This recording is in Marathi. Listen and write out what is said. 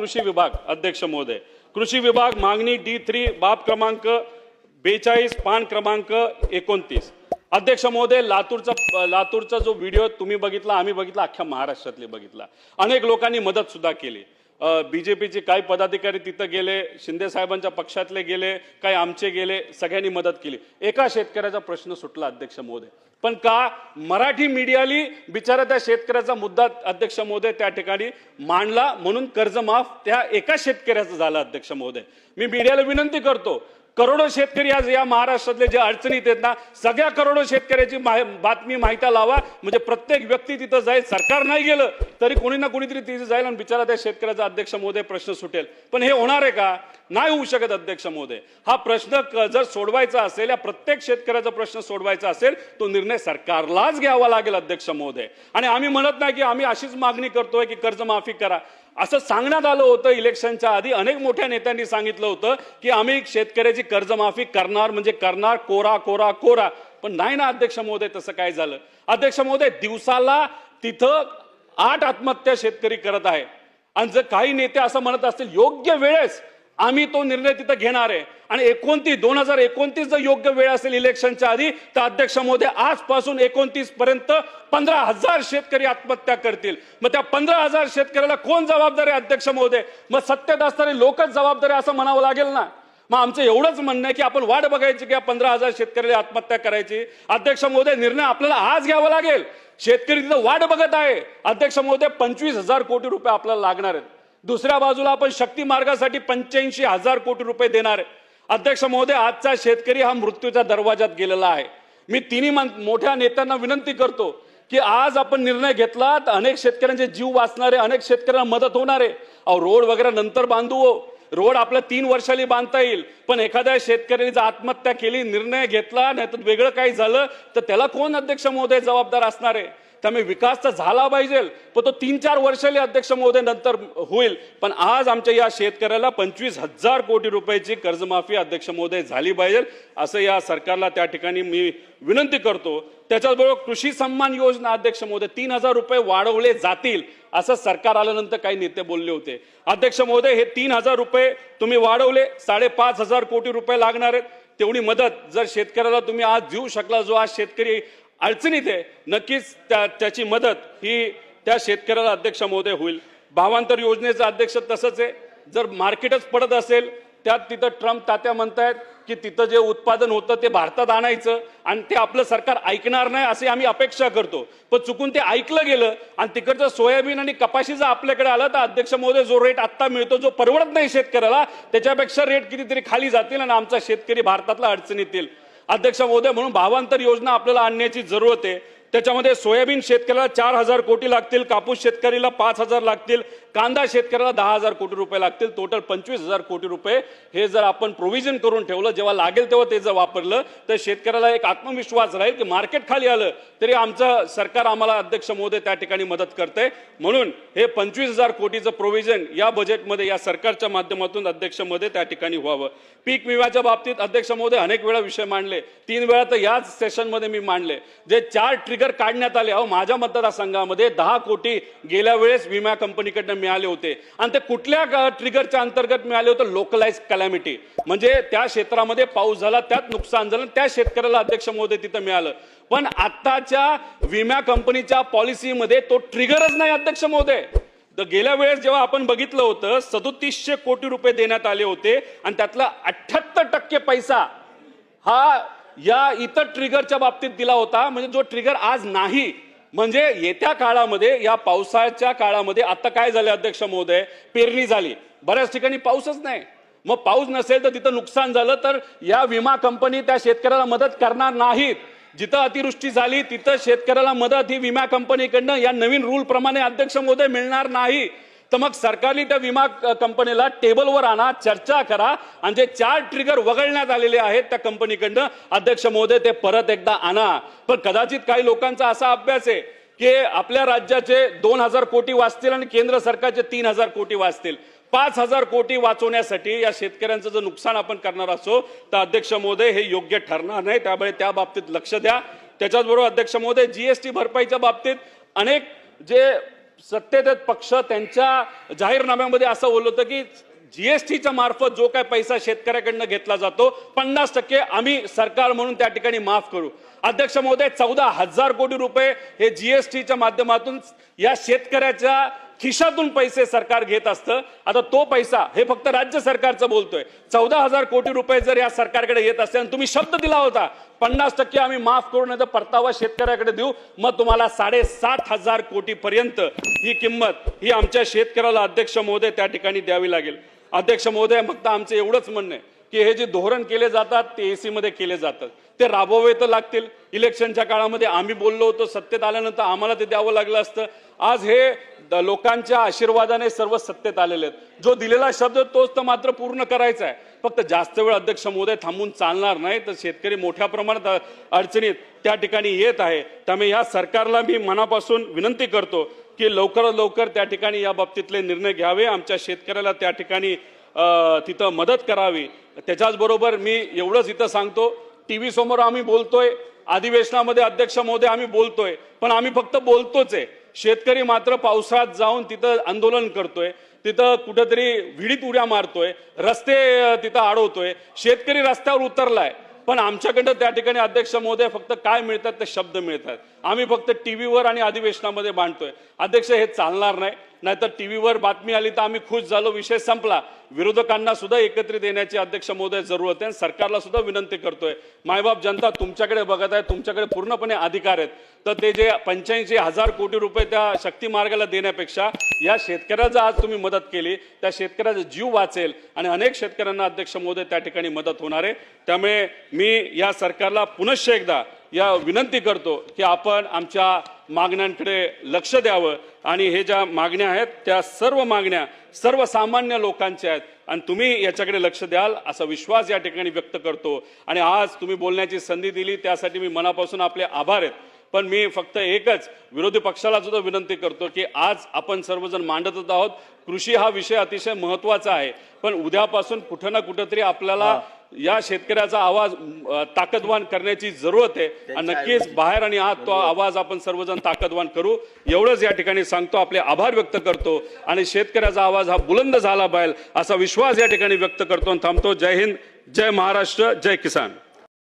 कृषी विभाग अध्यक्ष महोदय, कृषी विभाग मागणी D3 बाब क्रमांक 42 पान क्रमांक 29 अध्यक्ष महोदय, लातूरचा जो व्हिडिओ तुम्ही बघितला, आम्ही बघितला, अख्ख्या महाराष्ट्रातले बघितला, अनेक लोकांनी मदत सुद्धा केली। बीजेपीचे काही पदाधिकारी तिथं गेले, शिंदे साहेबांच्या पक्षातले गेले, काही आमचे गेले, सगळ्यांनी मदत केली। एका शेतकऱ्याचा प्रश्न सुटला अध्यक्ष महोदय, पण का मराठी मीडियाली बिचारा त्या शेतकऱ्याचा मुद्दा अध्यक्ष महोदय त्या ठिकाणी मांडला, म्हणून कर्जमाफ त्या एका शेतकऱ्याचं झालं अध्यक्ष महोदय। मी मीडियाला विनंती करतो, करोडो शेतकरी आज या महाराष्ट्रातले जे अडचणीत आहेत ना, सगळ्या करोडो शेतकऱ्याची बातमी माहिती लावा, म्हणजे प्रत्येक व्यक्ती तिथं जाईल, सरकार नाही गेलं तरी कोणी ना कोणीतरी तिथे जाईल आणि बिचारा त्या शेतकऱ्याचा अध्यक्ष महोदय प्रश्न सुटेल। पण हे होणार आहे का? नाही होऊ शकत अध्यक्ष महोदय। हा प्रश्न जर सोडवायचा असेल, या प्रत्येक शेतकऱ्याचा प्रश्न सोडवायचा असेल, तो निर्णय सरकारलाच घ्यावा लागेल अध्यक्ष महोदय। आणि आम्ही म्हणत नाही की आम्ही अशीच मागणी करतोय की कर्जमाफी करा, असं सांगण्यात आलं होतं इलेक्शनच्या आधी, अनेक मोठ्या नेत्यांनी सांगितलं होतं की आम्ही शेतकऱ्याची कर्जमाफी करणार म्हणजे करणार, कोरा कोरा कोरा। पण नाही ना अध्यक्ष महोदय, तसं काय झालं अध्यक्ष महोदय? दिवसाला तिथं 8 आत्महत्या शेतकरी करत आहे, आणि जर काही नेते असं म्हणत असतील योग्य वेळेस आम्ही तो निर्णय तिथं घेणार आहे, आणि 2029 जर योग्य वेळ असेल इलेक्शनच्या आधी, तर अध्यक्ष महोदय आजपासून 29 पर्यंत 15,000 शेतकरी आत्महत्या करतील। मग त्या 15,000 शेतकऱ्याला कोण जबाबदार आहे अध्यक्ष महोदय? मग सत्तेत असणारे लोकच जबाबदार आहे असं म्हणावं लागेल ना। मग आमचं एवढंच म्हणणं आहे की आपण वाट बघायची की 15,000 शेतकऱ्याला आत्महत्या करायची? अध्यक्ष महोदय, निर्णय आपल्याला आज घ्यावा लागेल। शेतकरी तिथं वाट बघत आहे अध्यक्ष महोदय, 25,000 कोटी रुपये आपल्याला लागणार आहेत। दुसऱ्या बाजूला आपण शक्ती मार्गासाठी 85,000 कोटी रुपये देणार आहे अध्यक्ष महोदय। आजचा शेतकरी हा मृत्यूच्या दरवाजात गेलेला आहे। मी तिन्ही मोठ्या नेत्यांना विनंती करतो की आज आपण निर्णय घेतला तर अनेक शेतकऱ्यांचे जीव वाचणार आहे, अनेक शेतकऱ्यांना मदत होणार आहे। अहो, रोड वगैरे नंतर बांधू, रोड आपल्या 3 वर्षांनी बांधता येईल, पण एखाद्या शेतकऱ्याने जर आत्महत्या केली, निर्णय घेतला नाही तर वेगळं काही झालं, तर त्याला कोण अध्यक्ष महोदय जबाबदार असणार आहे? त्यामुळे विकास तर झाला पाहिजे, पण तो 3-4 वर्षांनी अध्यक्ष महोदय नंतर होईल। पण आज आमच्या या शेतकऱ्याला 25,000 कोटी रुपयाची कर्जमाफी अध्यक्ष महोदय झाली पाहिजे, असं या सरकारला त्या ठिकाणी मी विनंती करतो। त्याच्याबरोबर कृषी सन्मान योजना अध्यक्ष महोदय 3,000 रुपये वाढवले जातील असं सरकार आल्यानंतर काही नेते बोलले होते अध्यक्ष महोदय। हे 3,000 रुपये तुम्ही वाढवले, 5,500 कोटी रुपये लागणार आहेत। तेवढी मदत जर शेतकऱ्याला तुम्ही आज देऊ शकला, जो आज शेतकरी अडचणीत आहे, नक्कीच त्याची मदत ही त्या शेतकऱ्याला अध्यक्ष महोदय होईल। भावांतर योजनेचं अध्यक्ष तसंच आहे, जर मार्केटच पडत असेल, त्यात तिथं ट्रम्प तात्या म्हणतायत की तिथं जे उत्पादन होतं ते भारतात आणायचं, आणि ते आपलं सरकार ऐकणार नाही असे आम्ही अपेक्षा करतो। पण चुकून ते ऐकलं गेलं आणि तिकडचं सोयाबीन आणि कपाशी जर आपल्याकडे आलं, तर अध्यक्ष महोदय जो रेट आत्ता मिळतो, जो परवडत नाही शेतकऱ्याला, त्याच्यापेक्षा रेट कितीतरी खाली जातील आणि आमचा शेतकरी भारतातला अडचणीत येईल अध्यक्ष महोदय। म्हणून भावांतर योजना आपल्याला आणण्याची जरूरत आहे। त्याच्यामध्ये सोयाबीन शेतकऱ्याला 4,000 कोटी लागतील, कापूस शेतकरीला 5,000 लागतील, कांदा शेतकऱ्याला 10,000 कोटी रुपये लागतील, टोटल 25,000 कोटी रुपये हे जर आपण प्रोव्हिजन करून ठेवलं, जेव्हा लागेल तेव्हा ते जर वापरलं, तर शेतकऱ्याला एक आत्मविश्वास राहील की मार्केट खाली आलं तरी आमचं सरकार आम्हाला अध्यक्ष महोदय त्या ठिकाणी मदत करते। म्हणून हे 25,000 कोटीचं प्रोव्हिजन या बजेटमध्ये या सरकारच्या माध्यमातून अध्यक्ष महोदय त्या ठिकाणी व्हावं। पीक विम्याच्या बाबतीत अध्यक्ष महोदय अनेक वेळा विषय मांडले, 3 वेळा तर याच सेशनमध्ये मी मांडले। जे 4 ट्रिगर काढण्यात आले, अहो माझ्या मतदारसंघामध्ये 10 कोटी गेल्या वेळेस विमा कंपनीकडनं मिळाले होते, आणि ते कुठल्या ट्रिगरच्या अंतर्गत मिळाले होते? लोकलाइज कॅलॅमिटी, म्हणजे त्या क्षेत्रामध्ये पाऊस झाला, त्यात नुकसान झालं, त्या शेतकऱ्याला अध्यक्ष महोदय तिथं मिळालं। पण आताच्या विमा कंपनीच्या पॉलिसीमध्ये तो ट्रिगरच नाही अध्यक्ष महोदय। तर गेल्या वेळेस जेव्हा आपण बघितलं होतं 3700 कोटी रुपये देण्यात आले होते, आणि त्यातला 78% पैसा हा या इतर ट्रिगरच्या बाबतीत दिला होता, म्हणजे जो ट्रिगर आज नाही। म्हणजे येत्या काळामध्ये, या पावसाच्या काळामध्ये आता काय झालं अध्यक्ष महोदय? पेरणी झाली, बऱ्याच ठिकाणी पाऊसच नाही। मग पाऊस नसेल तर तिथं नुकसान झालं तर या विमा कंपनी त्या शेतकऱ्याला मदत करणार नाहीत। जिथं अतिवृष्टी झाली तिथं शेतकऱ्याला मदत ही विमा कंपनीकडनं या नवीन रूल प्रमाणे अध्यक्ष महोदय मिळणार नाही। तर मग सरकारने त्या विमा कंपनीला टेबलवर आणा, चर्चा करा, आणि जे 4 ट्रिगर वगळण्यात आलेले आहेत त्या कंपनीकडनं अध्यक्ष महोदय ते परत एकदा आणा। पण कदाचित काही लोकांचा असा अभ्यास आहे की आपल्या राज्याचे 2,000 कोटी वाचतील आणि केंद्र सरकारचे 3,000 कोटी वाचतील। 5,000 कोटी वाचवण्यासाठी या शेतकऱ्यांचं जर नुकसान आपण करणार असो, तर अध्यक्ष महोदय हे योग्य ठरणार नाही, त्यामुळे त्या बाबतीत लक्ष द्या। त्याच्याबरोबर अध्यक्ष महोदय जीएसटी भरपाईच्या बाबतीत अनेक जे सत्तेत पक्ष त्यांच्या जाहीरनाम्यामध्ये असं बोललं होतं की जीएसटीच्या मार्फत जो काय पैसा शेतकऱ्याकडनं घेतला जातो 50% आम्ही सरकार म्हणून त्या ठिकाणी माफ करू. अध्यक्ष महोदय, 14,000 कोटी रुपये हे जीएसटीच्या माध्यमातून या शेतकऱ्याच्या खिशातून पैसे सरकार घेत असतं. आता तो पैसा हे फक्त राज्य सरकारचं बोलतोय. 14,000 कोटी रुपये जर या सरकारकडे येत असते आणि तुम्ही शब्द दिला होता 50% आम्ही माफ करू, नाही तर परतावा शेतकऱ्याकडे देऊ, मग तुम्हाला 7,500 कोटी पर्यंत ही किंमत ही आमच्या शेतकऱ्याला अध्यक्ष महोदय त्या ठिकाणी द्यावी लागेल. अध्यक्ष महोदय, फक्त आमचं एवढंच म्हणणं आहे की हे जे धोरण केले जातात ते एसी मध्ये केले जातात, ते राबवावे तर लागतील. इलेक्शनच्या काळामध्ये आम्ही बोललो होतो, सत्तेत आल्यानंतर आम्हाला ते द्यावं लागलं असतं. आज हे लोकांच्या आशीर्वादाने सर्व सत्तेत आलेले आहेत. जो दिलेला शब्द तोच तर मात्र पूर्ण करायचा आहे. फक्त जास्त वेळ अध्यक्ष महोदय थांबून चालणार नाही, तर शेतकरी मोठ्या प्रमाणात अडचणीत त्या ठिकाणी येत आहे. त्यामुळे या सरकारला मी मनापासून विनंती करतो की लवकरात लवकर त्या ठिकाणी या बाबतीतले निर्णय घ्यावे, आमच्या शेतकऱ्याला त्या ठिकाणी तिथं मदत करावी. त्याच्याच बरोबर मी एवढंच इथं सांगतो, टीव्ही समोर आम्ही बोलतोय, अधिवेशनामध्ये अध्यक्ष महोदय आम्ही बोलतोय, पण आम्ही फक्त बोलतोच आहे. शेतकरी मात्र पावसात जाऊन तिथं आंदोलन करतोय, तिथं कुठेतरी विहिरीत उड्या मारतोय, रस्ते तिथं अडवतोय, शेतकरी रस्त्यावर उतरलाय. पण आमच्याकडं त्या ठिकाणी अध्यक्ष महोदय फक्त काय मिळतात ते शब्द मिळतात. आम्ही फक्त टीव्हीवर आणि अधिवेशनामध्ये मांडतोय. अध्यक्ष, हे चालणार नाही. नाहीतर टीव्हीवर बातमी आली तर आम्ही खुश झालो, विषय संपला. विरोधकांना सुद्धा एकत्रित येण्याची अध्यक्ष महोदय जरूरत आहे. सरकारला सुद्धा विनंती करतोय, मायबाप जनता तुमच्याकडे बघत आहे, तुमच्याकडे पूर्णपणे अधिकार आहेत. तर ते जे 85,000 कोटी रुपये त्या शक्ती मार्गाला देण्यापेक्षा या शेतकऱ्याला आज तुम्ही मदत केली, त्या शेतकऱ्याचा जीव वाचेल आणि अनेक शेतकऱ्यांना अध्यक्ष महोदय त्या ठिकाणी मदत होणार आहे. त्यामुळे मी या सरकारला पुनश्च एकदा या विनंती करतो की आपण आमच्या मागण्यांकडे लक्ष द्यावं आणि हे ज्या मागण्या आहेत त्या सर्व मागण्या सर्वसामान्य लोकांच्या आहेत आणि तुम्ही याच्याकडे लक्ष द्याल असा विश्वास या ठिकाणी व्यक्त करतो. आणि आज तुम्ही बोलण्याची संधी दिली त्यासाठी मी मनापासून आपले आभार आहेत. पण मी फक्त एकच विरोधी पक्षाला सुद्धा विनंती करतो की आज आपण सर्वजण मांडतच आहोत, कृषी हा विषय अतिशय महत्त्वाचा आहे, पण उद्यापासून कुठं ना कुठंतरी आपल्याला या शेतकऱ्याचा आवाज ताकदवान करण्याची जरूरत आहे आणि नक्कीच बाहेर आणि आत तो आवाज आपण सर्वजण ताकदवान करू, एवढंच या ठिकाणी सांगतो. आपले आभार व्यक्त करतो आणि शेतकऱ्याचा आवाज हा बुलंद झाला पाहिजे असा विश्वास या ठिकाणी व्यक्त करतो आणि थांबतो. जय हिंद, जय महाराष्ट्र, जय किसान.